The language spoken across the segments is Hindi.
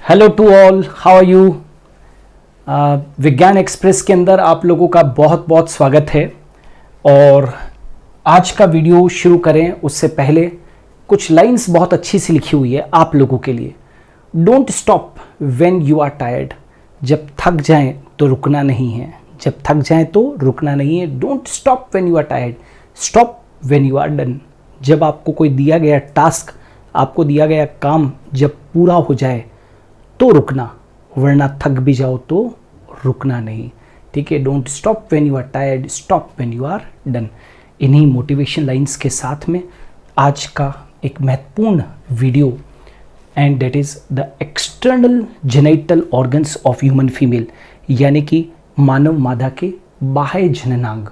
Hello to all, how are you. Vigyan Express के अंदर आप लोगों का बहुत बहुत स्वागत है। और आज का वीडियो शुरू करें उससे पहले कुछ लाइंस बहुत अच्छी सी लिखी हुई है आप लोगों के लिए। Don't stop when you are tired. जब थक जाएं तो रुकना नहीं है, जब थक जाएं तो रुकना नहीं है। Don't stop when you are tired, stop when you are done. जब आपको कोई दिया गया टास्क, आपको दिया गया काम जब पूरा हो जाए तो रुकना, वरना थक भी जाओ तो रुकना नहीं। ठीक है, don't stop when you are tired, stop when you are done. इन्हीं मोटिवेशन लाइंस के साथ में आज का एक महत्वपूर्ण video, and that is the external genital organs of human female, यानी कि मानव मादा के बाह्य जननांग।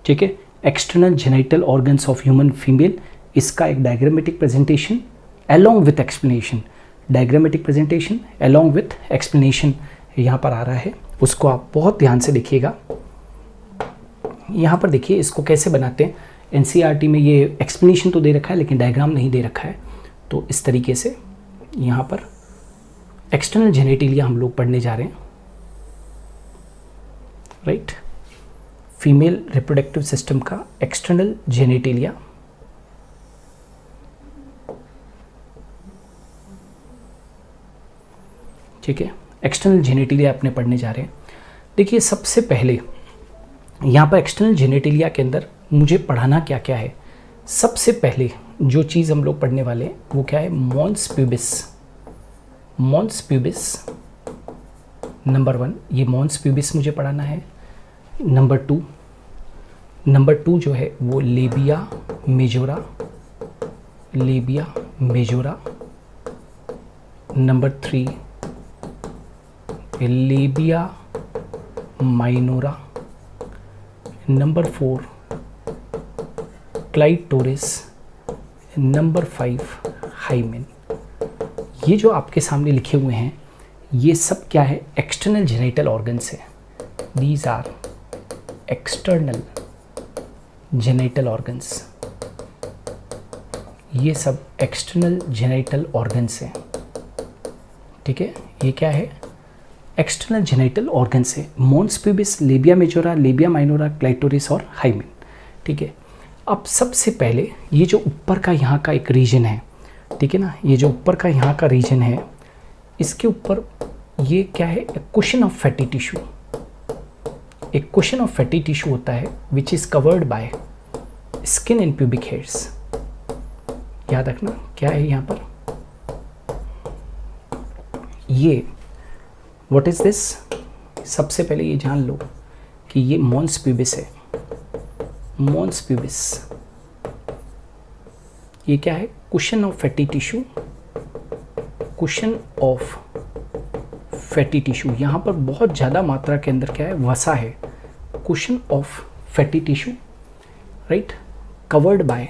ठीक है, external genital organs of human female, इसका एक diagrammatic presentation along with explanation, diagrammatic presentation along with explanation यहाँ पर आ रहा है, उसको आप बहुत ध्यान से देखिएगा। यहाँ पर देखिए इसको कैसे बनाते हैं। एनसीईआरटी में ये एक्सप्लेनेशन तो दे रखा है लेकिन डायग्राम नहीं दे रखा है। तो इस तरीके से यहाँ पर एक्सटर्नल जेनेटिलिया हम लोग पढ़ने जा रहे हैं, राइट। फीमेल रिप्रोडक्टिव सिस्टम का एक्सटर्नल जेनेटिलिया। ठीक है, एक्सटर्नल जेनेटिलिया अपने पढ़ने जा रहे हैं। देखिए सबसे पहले यहाँ पर एक्सटर्नल जेनेटिलिया के अंदर मुझे पढ़ाना क्या क्या है। सबसे पहले जो चीज़ हम लोग पढ़ने वाले हैं वो क्या है, mons pubis. Mons pubis number 1, ये मॉन्स प्यूबिस मुझे पढ़ाना है। नंबर टू जो है वो लेबिया majora, labia majora. Number 3 labia minora. Number 4 clitoris. Number 5 hymen. ये जो आपके सामने लिखे हुए हैं ये सब क्या है, एक्सटर्नल जेनिटल ऑर्गन्स है। These are external genital organs. ये सब एक्सटर्नल जेनिटल ऑर्गन्स हैं। ठीक है, ये क्या है, एक्सटर्नल जेनिटल ऑर्गन्स है। Mons pubis, labia majora, labia minora, clitoris और हाइमेन। ठीक है, अब सबसे पहले ये जो ऊपर का यहाँ का एक रीजन है, ठीक है ना, ये जो ऊपर का यहाँ का रीजन है, इसके ऊपर ये क्या है, एक कुशन ऑफ फैटी टिश्यू। एक कुशन ऑफ फैटी टिश्यू होता है which is covered by skin and pubic hairs. याद रखना क्या है यहाँ पर, ये व्हाट इज दिस। सबसे पहले ये जान लो कि ये मॉन्स प्यूबिस है। मॉन्स प्यूबिस ये क्या है, cushion of fatty tissue. Cushion of fatty tissue, यहाँ पर बहुत ज़्यादा मात्रा के अंदर क्या है, वसा है। Cushion of fatty tissue, right, covered by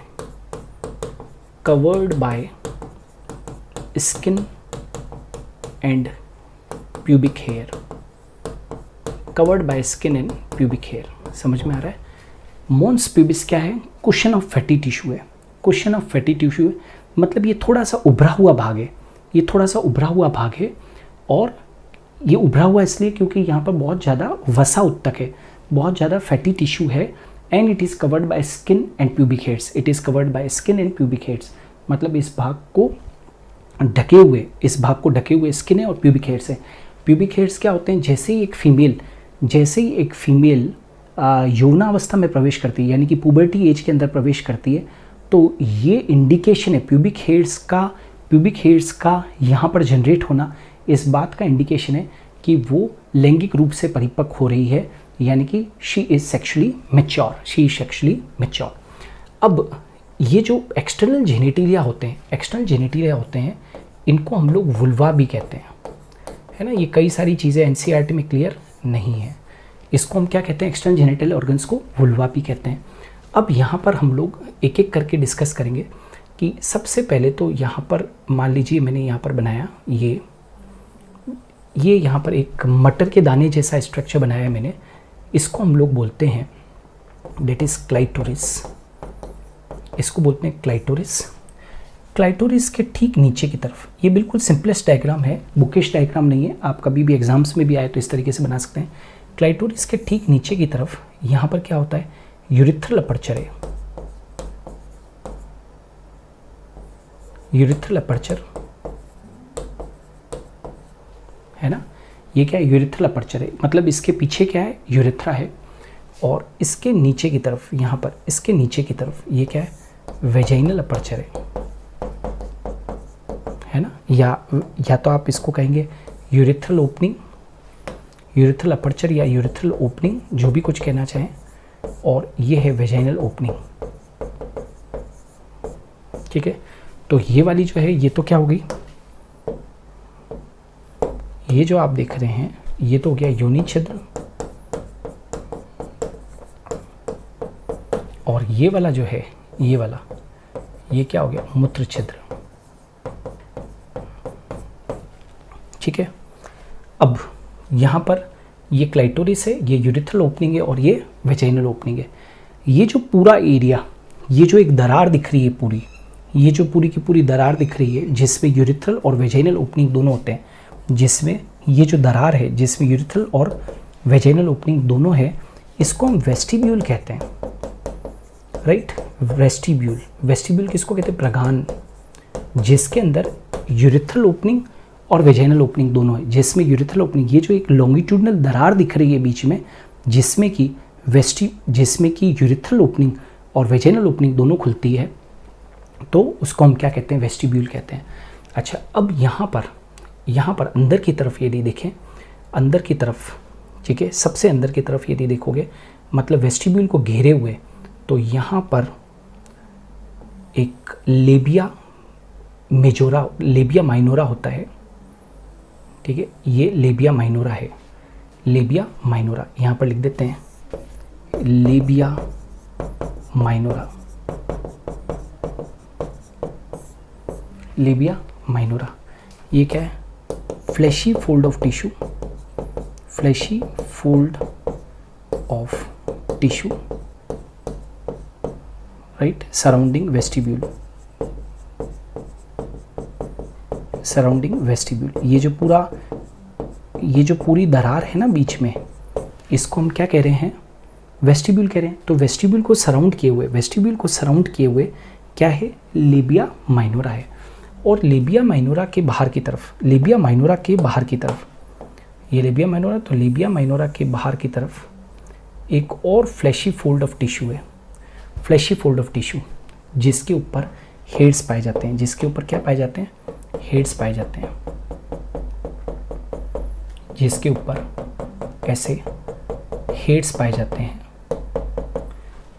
skin and pubic hair. Covered by skin and pubic hair, समझ में आ रहा है। मॉन्स प्यूबिस क्या है, कुशन ऑफ फैटी टिश्यू है। कुशन ऑफ फैटी टिश्यू है मतलब ये थोड़ा सा उभरा हुआ भाग है। ये थोड़ा सा उभरा हुआ भाग है, और ये उभरा हुआ इसलिए क्योंकि यहाँ पर बहुत ज़्यादा वसा उत्तक है, बहुत ज़्यादा फैटी टिश्यू है। And it is covered by skin and pubic hairs. It is covered by skin and pubic hairs, मतलब इस भाग को ढके हुए स्किन है और प्यूबिक हेयर्स है। प्यूबिक हेयर्स क्या होते हैं, जैसे ही एक फीमेल यौवनावस्था में प्रवेश करती है, यानी कि पुबर्टी एज के अंदर प्रवेश करती है, तो ये इंडिकेशन है प्यूबिक हेयर्स का यहाँ पर जनरेट होना, इस बात का इंडिकेशन है कि वो लैंगिक रूप से परिपक्व हो रही है, यानी कि शी इज़ सेक्सुअली मैच्योर। अब ये जो एक्सटर्नल जेनेटिलिया होते हैं, इनको हम लोग वुल्वा भी कहते हैं, है ना। ये कई सारी चीज़ें एनसीईआरटी में क्लियर नहीं है। इसको हम क्या कहते हैं, एक्सटर्नल जेनिटल ऑर्गन्स को वुल्वा भी कहते हैं। अब यहाँ पर हम लोग एक एक करके डिस्कस करेंगे कि सबसे पहले तो यहाँ पर मान लीजिए मैंने यहाँ पर बनाया ये यहाँ पर एक मटर के दाने जैसा स्ट्रक्चर बनाया है मैंने। इसको हम लोग बोलते हैं डेट इज़ क्लाइटोरिस। इसको बोलते हैं क्लाइटोरिस। क्लाइटोरिस के ठीक नीचे की तरफ, ये बिल्कुल सिंपलेस्ट डायग्राम है, बुकिश डायग्राम नहीं है, आप कभी भी एग्जाम्स में भी आए तो इस तरीके से बना सकते हैं। क्लाइटोरिस के ठीक नीचे की तरफ यहाँ पर क्या होता है, यूरिथ्रल अपर्चर है। यूरिथ्रल अपर्चर है ना, ये क्या है, यूरिथ्रल अपर्चर है, मतलब इसके पीछे क्या है, यूरिथ्रा है, और इसके नीचे की तरफ यहाँ पर, इसके नीचे की तरफ ये क्या है, वेजाइनल अपर्चर है ना, या तो आप इसको कहेंगे यूरिथ्रल ओपनिंग, यूरिथ्रल अपर्चर या यूरिथ्रल ओपनिंग, जो भी कुछ कहना चाहें, और ये है वेजाइनल ओपनिंग। ठीक है, तो ये वाली जो है ये तो क्या होगी, ये जो आप देख रहे हैं ये तो हो गया योनि छिद्र, और ये वाला जो है, ये वाला, ये क्या हो गया, मूत्र छिद्र। ठीक है, अब यहाँ पर ये क्लाइटोरिस है, ये यूरिथ्रल ओपनिंग है, और ये वेजाइनल ओपनिंग है। ये जो पूरा एरिया, ये जो एक दरार दिख रही है पूरी, ये जो पूरी की पूरी दरार दिख रही है जिसमें यूरिथ्रल और वेजाइनल ओपनिंग दोनों होते हैं, जिसमें ये जो दरार है जिसमें यूरिथ्रल और वेजाइनल ओपनिंग दोनों है, इसको हम वेस्टिब्यूल कहते हैं, राइट। वेस्टिब्यूल, वेस्टिब्यूल किसको कहते हैं, प्रगान, जिसके अंदर यूरिथ्रल ओपनिंग और वेजाइनल ओपनिंग दोनों है, जिसमें यूरिथ्रल ओपनिंग, ये जो एक लॉन्गिट्यूडनल दरार दिख रही है बीच में, जिसमें कि यूरिथ्रल ओपनिंग और वेजाइनल ओपनिंग दोनों खुलती है, तो उसको हम क्या कहते हैं, वेस्टिब्यूल कहते हैं। अच्छा, अब यहाँ पर अंदर की तरफ यदि देखें, अंदर की तरफ, ठीक है, सबसे अंदर की तरफ यदि देखोगे, मतलब वेस्टिब्यूल को घेरे हुए, तो यहाँ पर एक लेबिया मेजोरा, लेबिया माइनोरा होता है। ठीक है, ये लेबिया माइनोरा है, लेबिया माइनोरा यहाँ पर लिख देते हैं, लेबिया माइनोरा, लेबिया माइनोरा। ये क्या है, fleshy fold of tissue, fleshy fold of tissue, right, surrounding vestibule, surrounding vestibule. ये जो पूरी दरार है ना बीच में, इसको हम क्या कह रहे हैं, वेस्टिब्यूल कह रहे हैं। तो वेस्टिब्यूल को सराउंड किए हुए क्या है, लेबिया माइनोरा है। और लेबिया माइनोरा के बाहर की तरफ, लेबिया माइनोरा के बाहर की तरफ, ये लेबिया माइनोरा, तो लेबिया माइनोरा के बाहर की तरफ एक और फ्लैशी फोल्ड ऑफ टिश्यू है, फ्लैशी फोल्ड ऑफ टिश्यू, जिसके ऊपर हेड्स पाए जाते हैं, जिसके ऊपर क्या पाए जाते हैं, हेड्स पाए जाते हैं, जिसके ऊपर कैसे हेड्स पाए जाते हैं,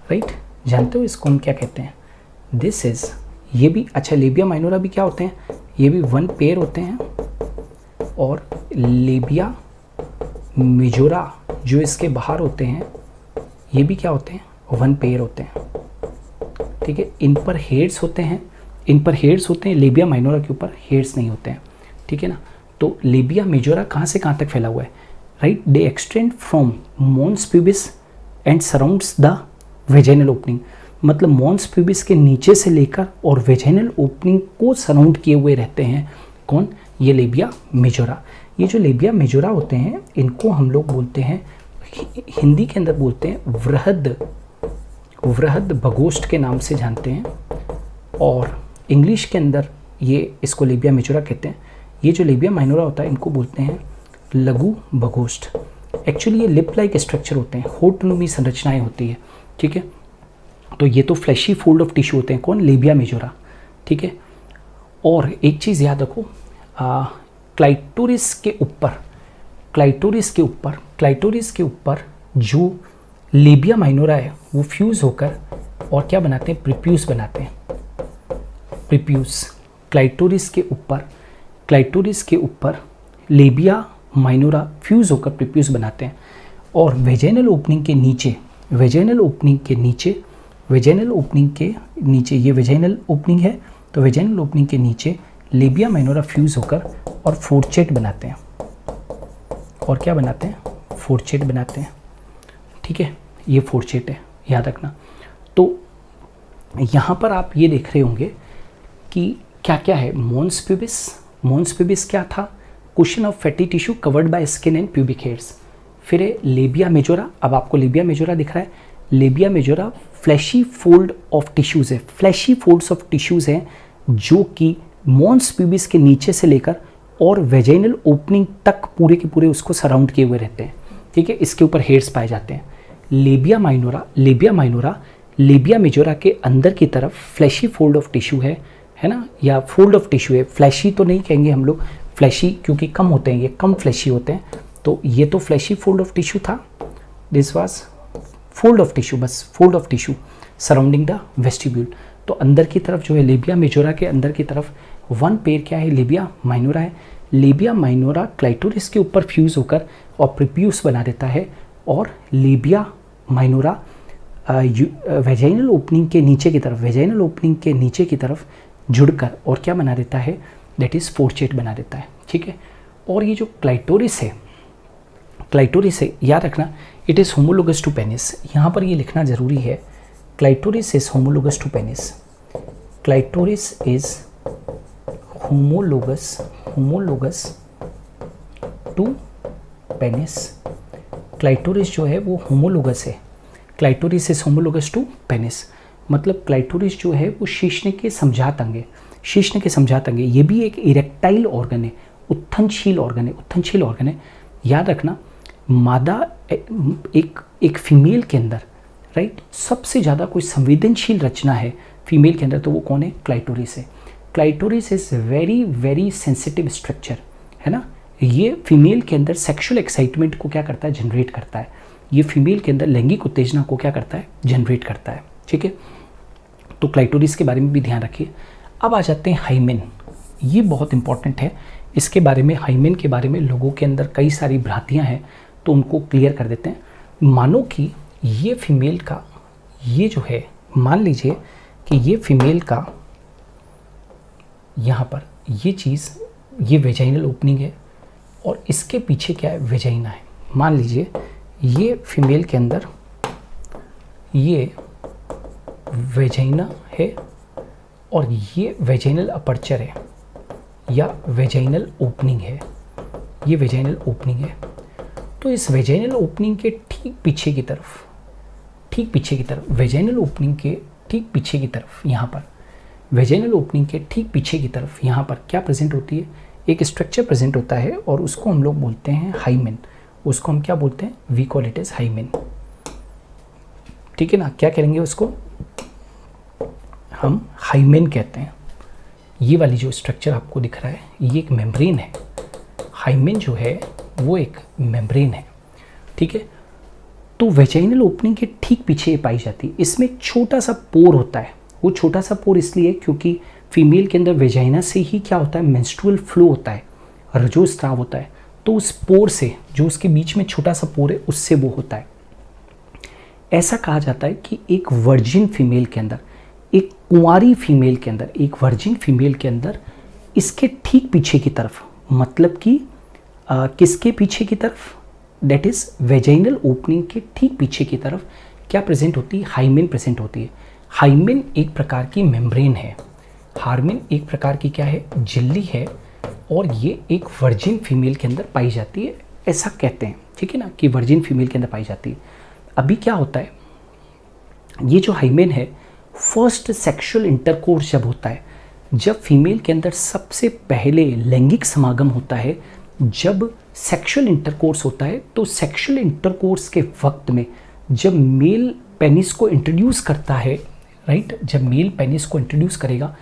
राइट। जानते हो इसको हम क्या कहते हैं, दिस इज, ये भी, अच्छा, लेबिया माइनोरा भी क्या होते हैं, ये भी वन पेयर होते हैं, और लेबिया मेजोरा जो इसके बाहर होते हैं, ये भी क्या होते हैं, वन पेयर होते हैं। ठीक है, इन पर हेड्स होते हैं, लेबिया माइनोरा के ऊपर हेड्स नहीं होते हैं। ठीक है ना, तो लेबिया मेजोरा कहाँ से कहाँ तक फैला हुआ है, right, they extend from mons pubis and surrounds the vaginal opening, मतलब मॉन्स प्यूबिस के नीचे से लेकर और वेजाइनल ओपनिंग को सराउंड किए हुए रहते हैं। कौन, ये लेबिया मेजोरा। ये जो लेबिया मेजोरा होते हैं, इनको हम लोग बोलते हैं, हिंदी के अंदर बोलते हैं वृहद भगोष्ठ के नाम से जानते हैं, और इंग्लिश के अंदर ये इसको लेबिया मेजोरा कहते हैं। ये जो लेबिया माइनोरा होता है, इनको बोलते हैं लघु भगोष्ठ। एक्चुअली ये लिप लाइक स्ट्रक्चर होते हैं, होठनुमी संरचनाएं होती है। ठीक है, तो ये तो फ्लैशी फोल्ड ऑफ टिश्यू होते हैं, कौन, लेबिया मेजोरा। ठीक है, और एक चीज़ याद रखो, क्लाइटोरिस के ऊपर जो लेबिया माइनोरा है वो फ्यूज़ होकर और क्या बनाते हैं, प्रीप्यूस बनाते हैं, प्रीप्यूस। क्लाइटोरिस के ऊपर लेबिया माइनोरा फ्यूज़ होकर प्रीप्यूस बनाते हैं, और वेजाइनल ओपनिंग के नीचे, ये वेजाइनल ओपनिंग है, तो वेजाइनल ओपनिंग के नीचे लेबिया माइनोरा फ्यूज़ होकर और फोर्चेट बनाते हैं, और क्या बनाते हैं, फोर्चेट बनाते हैं। ठीक है, ये फोर्चेट है, याद रखना। तो यहाँ पर आप ये देख रहे होंगे कि क्या क्या है? मॉन्स प्यूबिस क्या था? Cushion of fatty tissue covered by skin and pubic hairs. फिर है लेबिया मेजोरा, अब आपको लेबिया मेजोरा दिख रहा है। Labia majora fleshy fold of tissues है, फ्लैशी फोल्ड्स ऑफ टिश्यूज़ हैं जो कि मॉन्स प्यूबिस के नीचे से लेकर और वेजाइनल ओपनिंग तक पूरे के पूरे उसको सराउंड किए हुए रहते हैं, ठीक है। इसके ऊपर हेयर्स पाए जाते हैं। लेबिया माइनोरा लेबिया मेजोरा के अंदर की तरफ फ्लैशी फोल्ड ऑफ टिश्यू है ना, या फोल्ड ऑफ टिश्यू है। फ्लैशी तो नहीं कहेंगे हम लोग, फ्लैशी क्योंकि कम होते हैं, ये कम फ्लैशी होते हैं, तो ये तो फ्लैशी फोल्ड ऑफ टिश्यू था। This was fold of tissue, बस fold of tissue surrounding the vestibule. तो अंदर की तरफ जो है लेबिया मेजोरा के अंदर की तरफ वन पेयर क्या है? लेबिया माइनोरा है। लेबिया माइनोरा क्लाइटोरिस के ऊपर फ्यूज होकर और प्रीप्यूस बना देता है, और लेबिया माइनोरा वेजाइनल ओपनिंग के नीचे की तरफ जुड़कर और क्या बना देता है? दैट इज़ फोर्चेट बना देता है, ठीक है। और ये जो क्लाइटोरिस है याद रखना, it is homologous to penis. यहाँ पर ये लिखना ज़रूरी है, clitoris is homologous to penis. Clitoris is homologous to penis. Clitoris जो है वो होमोलोगस है। Clitoris is homologous to penis, मतलब क्लाइटोरिस जो है वो शीश्न के समझात अंग है। ये भी एक इरेक्टाइल ऑर्गन है, उत्थनशील ऑर्गन है। याद रखना, मादा एक फीमेल के अंदर, राइट, सबसे ज़्यादा कोई संवेदनशील रचना है फीमेल के अंदर, तो वो कौन है? क्लाइटोरिस है। Clitoris is very very sensitive structure, है ना। ये फीमेल के अंदर सेक्सुअल एक्साइटमेंट को क्या करता है? जनरेट करता है। ये फीमेल के अंदर लैंगिक उत्तेजना को क्या करता है? जनरेट करता है, ठीक है। तो क्लाइटोरिस के बारे में भी ध्यान रखिए। अब आ जाते हैं हाइमेन। ये बहुत इंपॉर्टेंट है, इसके बारे में, हाइमेन के बारे में लोगों के अंदर कई सारी भ्रांतियाँ हैं, तो उनको क्लियर कर देते हैं। मानो कि ये फीमेल का, ये जो है, मान लीजिए कि ये फीमेल का यहाँ पर ये चीज़, ये वेजाइनल ओपनिंग है और इसके पीछे क्या है? वेजाइना है। मान लीजिए ये फीमेल के अंदर ये वेजाइना है और ये वेजाइनल अपर्चर है या वेजाइनल ओपनिंग है, ये वेजाइनल ओपनिंग है। तो इस वेजाइनल ओपनिंग के ठीक पीछे की तरफ, वेजाइनल ओपनिंग के ठीक पीछे की तरफ, यहाँ पर वेजाइनल ओपनिंग के ठीक पीछे की तरफ यहाँ पर क्या प्रेजेंट होती है? एक स्ट्रक्चर प्रेजेंट होता है और उसको हम लोग बोलते हैं हाइमेन। उसको हम क्या बोलते हैं? We call it as hymen, ठीक है ना। क्या करेंगे उसको? हम हाइमेन कहते हैं। ये वाली जो स्ट्रक्चर आपको दिख रहा है, ये एक मेम्ब्रेन है। हाइमेन जो है वो एक मेम्ब्रेन है, ठीक है। तो वेजाइनल ओपनिंग के ठीक पीछे ये पाई जाती है। इसमें एक छोटा सा पोर होता है। वो छोटा सा पोर इसलिए क्योंकि फीमेल के अंदर वेजाइना से ही क्या होता है? मेंस्ट्रुअल फ्लो होता है, रजोस्राव होता है। तो उस पोर से, जो उसके बीच में छोटा सा पोर है, उससे वो होता है। ऐसा कहा जाता है कि एक वर्जिन फीमेल के अंदर, एक कुंवारी फीमेल के अंदर, एक वर्जिन फीमेल के अंदर इसके ठीक पीछे की तरफ, मतलब कि किसके पीछे की तरफ? दैट इज़ वेजाइनल ओपनिंग के ठीक पीछे की तरफ क्या प्रेजेंट होती है? हाइमेन प्रेजेंट होती है। हाइमेन एक प्रकार की मेम्ब्रेन है। हाइमेन एक प्रकार की क्या है? झिल्ली है, और ये एक वर्जिन फीमेल के अंदर पाई जाती है, ऐसा कहते हैं, ठीक है ना, कि वर्जिन फीमेल के अंदर पाई जाती है। अभी क्या होता है, ये जो हाइमेन है, फर्स्ट सेक्सुअल इंटरकोर्स जब होता है, जब फीमेल के अंदर सबसे पहले लैंगिक समागम होता है, जब सेक्सुअल इंटरकोर्स होता है, तो सेक्सुअल इंटरकोर्स के वक्त में जब मेल पेनिस को इंट्रोड्यूस करता है, राइट, जब मेल पेनिस को इंट्रोड्यूस करेगा,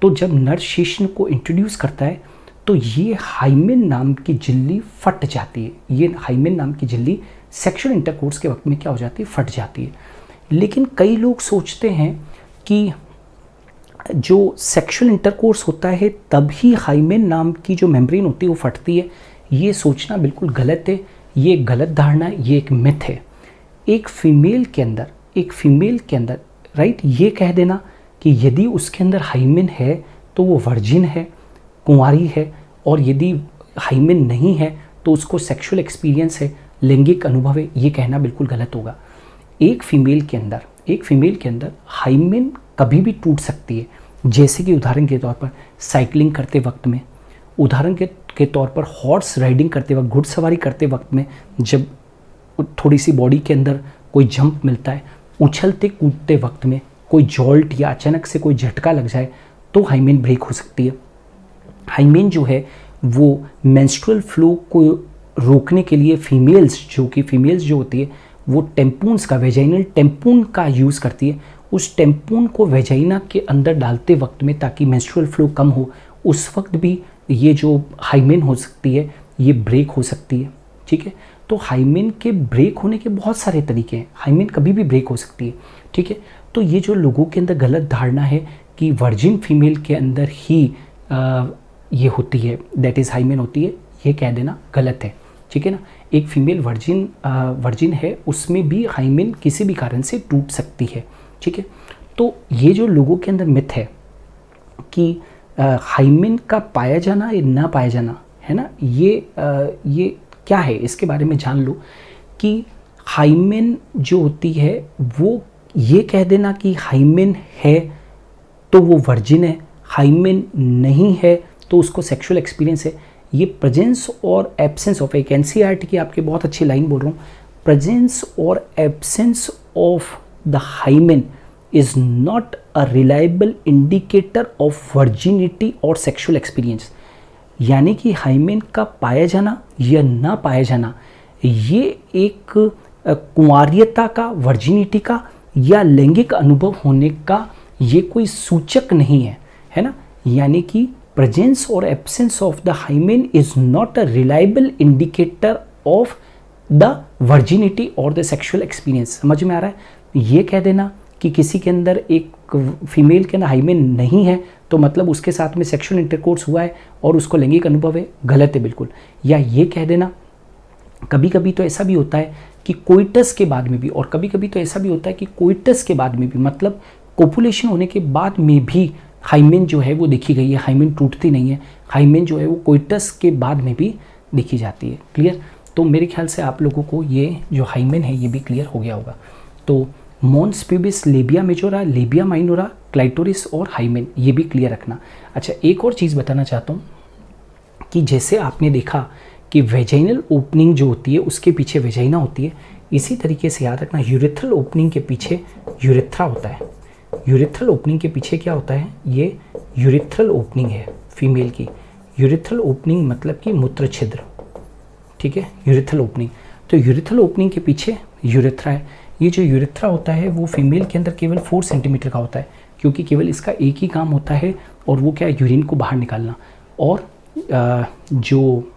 तो जब नर शिश्न को इंट्रोड्यूस करता है, तो ये हाइमेन नाम की झिल्ली फट जाती है। ये हाइमेन नाम की झिल्ली सेक्सुअल इंटरकोर्स के वक्त में क्या हो जाती है? फट जाती है। लेकिन कई लोग सोचते हैं कि जो सेक्सुअल इंटरकोर्स होता है तब ही हाइमेन नाम की जो मेम्ब्रेन होती है वो फटती है। ये सोचना बिल्कुल गलत है, ये गलत धारणा है, ये एक मिथ है। एक फीमेल के अंदर राइट, ये कह देना कि यदि उसके अंदर हाइमेन है तो वो वर्जिन है, कुंवारी है, और यदि हाइमेन नहीं है तो उसको सेक्सुअल एक्सपीरियंस है, लैंगिक अनुभव है, ये कहना बिल्कुल गलत होगा। एक फीमेल के अंदर हाइमेन कभी भी टूट सकती है, जैसे कि उदाहरण के तौर पर साइकिलिंग करते वक्त में, उदाहरण के तौर पर हॉर्स राइडिंग करते वक्त, घुड़सवारी करते वक्त में जब थोड़ी सी बॉडी के अंदर कोई जंप मिलता है, उछलते कूदते वक्त में कोई जॉल्ट या अचानक से कोई झटका लग जाए तो हाइमेन ब्रेक हो सकती है। हाइमेन जो है वो मेंस्ट्रुअल फ्लो को रोकने के लिए फीमेल्स जो होती है वो टेम्पून्स का, वेजाइनल टेम्पून का यूज़ करती है। उस टेम्पून को वेजाइना के अंदर डालते वक्त में ताकि मेंस्ट्रुअल फ्लो कम हो, उस वक्त भी ये जो हाइमेन हो सकती है ये ब्रेक हो सकती है। ठीक है, तो हाइमेन के ब्रेक होने के बहुत सारे तरीके हैं, हाइमेन कभी भी ब्रेक हो सकती है। ठीक है, तो ये जो लोगों के अंदर गलत धारणा है कि वर्जिन फीमेल के अंदर ही ये होती है, दैट इज़ हाइमेन होती है, ये कह देना गलत है। ठीक है ना, एक फीमेल वर्जिन है, उसमें भी हाइमेन किसी भी कारण से टूट सकती है। ठीक है, तो ये जो लोगों के अंदर मिथ है कि हाइमेन का पाया जाना या ना पाया जाना है ना, ये क्या है, इसके बारे में जान लो कि हाइमेन जो होती है वो ये कह देना कि हाइमेन है तो वो वर्जिन है, हाइमेन नहीं है तो उसको सेक्सुअल एक्सपीरियंस है। ये प्रेजेंस और एब्सेंस ऑफ, एक एनसीईआरटी की आपकी बहुत अच्छी लाइन बोल रहा हूँ, प्रेजेंस और absence of the hymen is not a reliable indicator of virginity और सेक्सुअल एक्सपीरियंस। यानी कि हाइमेन का पाया जाना या ना पाया जाना ये एक कुंवारियता का, वर्जिनिटी का या लैंगिक अनुभव होने का ये कोई सूचक नहीं है, है ना। यानी कि प्रेजेंस और absence of the hymen is not a reliable indicator of the virginity और द सेक्सुअल एक्सपीरियंस। समझ में आ रहा है। ये कह देना कि किसी के अंदर, एक फीमेल के अंदर हाइमेन नहीं है तो मतलब उसके साथ में सेक्सुअल इंटरकोर्स हुआ है और उसको लैंगिक अनुभव है, गलत है बिल्कुल। या ये कह देना, कभी कभी तो ऐसा भी होता है कि कोइटस के बाद में भी, और कभी कभी तो ऐसा भी होता है कि कोइटस के बाद में भी, मतलब कोपुलेशन होने के बाद में भी हाइमेन जो है वो देखी गई है, हाइमेन टूटती नहीं है, हाइमेन जो है वो कोइटस के बाद में भी देखी जाती है। क्लियर। तो मेरे ख्याल से आप लोगों को ये जो हाइमेन है ये भी क्लियर हो गया होगा। तो mons pubis, labia majora, labia minora, clitoris और हाइमेन, ये भी क्लियर रखना। अच्छा, एक और चीज़ बताना चाहता हूँ कि जैसे आपने देखा कि वेजाइनल ओपनिंग जो होती है उसके पीछे वेजाइना होती है, इसी तरीके से याद रखना यूरेथ्रल ओपनिंग के पीछे यूरेथ्रा होता है। यूरेथ्रल ओपनिंग के पीछे क्या होता है, ये यूरेथ्रल ओपनिंग है फीमेल की। यूरेथ्रल ओपनिंग मतलब कि मूत्र छिद्र, ठीक है, यूरेथ्रल ओपनिंग। तो यूरेथ्रल ओपनिंग के पीछे यूरेथ्रा है। ये जो यूरेथ्रा होता है वो फीमेल के अंदर केवल 4 सेंटीमीटर का होता है, क्योंकि केवल इसका एक ही काम होता है और वो क्या है, यूरिन को बाहर निकालना। और जो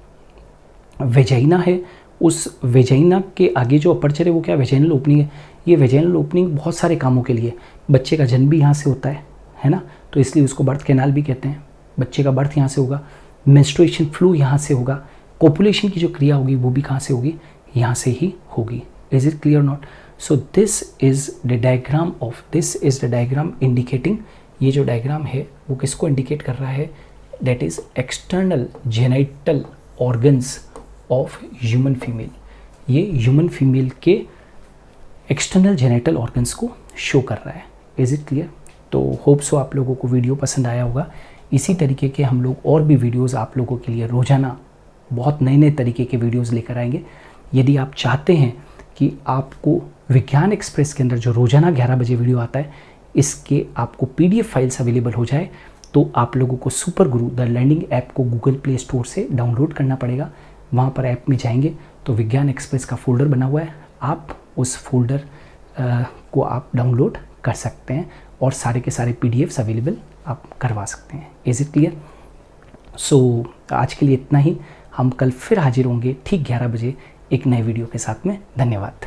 वेजाइना है, उस वेजाइना के आगे जो अपर्चर है वो क्या, वेजाइनल ओपनिंग है। ये वेजाइनल ओपनिंग बहुत सारे कामों के लिए, बच्चे का जन्म भी यहाँ से होता है ना, तो इसलिए उसको बर्थ कैनाल भी कहते हैं। बच्चे का बर्थ यहाँ से होगा, मेंस्ट्रुएशन फ्लो यहाँ से होगा, कोपुलेशन की जो क्रिया होगी वो भी कहाँ से होगी, यहाँ से ही होगी। Is it clear not. So this is the diagram indicating, ये जो डायग्राम है वो किसको इंडिकेट कर रहा है, that is external genital organs of human female. ये ह्यूमन फीमेल के एक्सटर्नल जेनिटल ऑर्गन्स को शो कर रहा है। Is it clear. तो होप सो आप लोगों को वीडियो पसंद आया होगा। इसी तरीके के हम लोग और भी वीडियोस आप लोगों के लिए रोज़ाना बहुत नए नए तरीके के वीडियोस लेकर आएंगे। यदि आप चाहते हैं कि आपको विज्ञान एक्सप्रेस के अंदर जो रोज़ाना 11 बजे वीडियो आता है इसके आपको PDF फाइल्स अवेलेबल हो जाए, तो आप लोगों को super Guru the learning app को गूगल प्ले स्टोर से डाउनलोड करना पड़ेगा। वहाँ पर ऐप में जाएंगे तो विज्ञान एक्सप्रेस का फोल्डर बना हुआ है, आप उस फोल्डर को आप डाउनलोड कर सकते हैं और सारे के सारे PDFs अवेलेबल आप करवा सकते हैं। Is it clear. सो आज के लिए इतना ही। हम कल फिर हाजिर होंगे ठीक 11 बजे एक नए वीडियो के साथ में। धन्यवाद।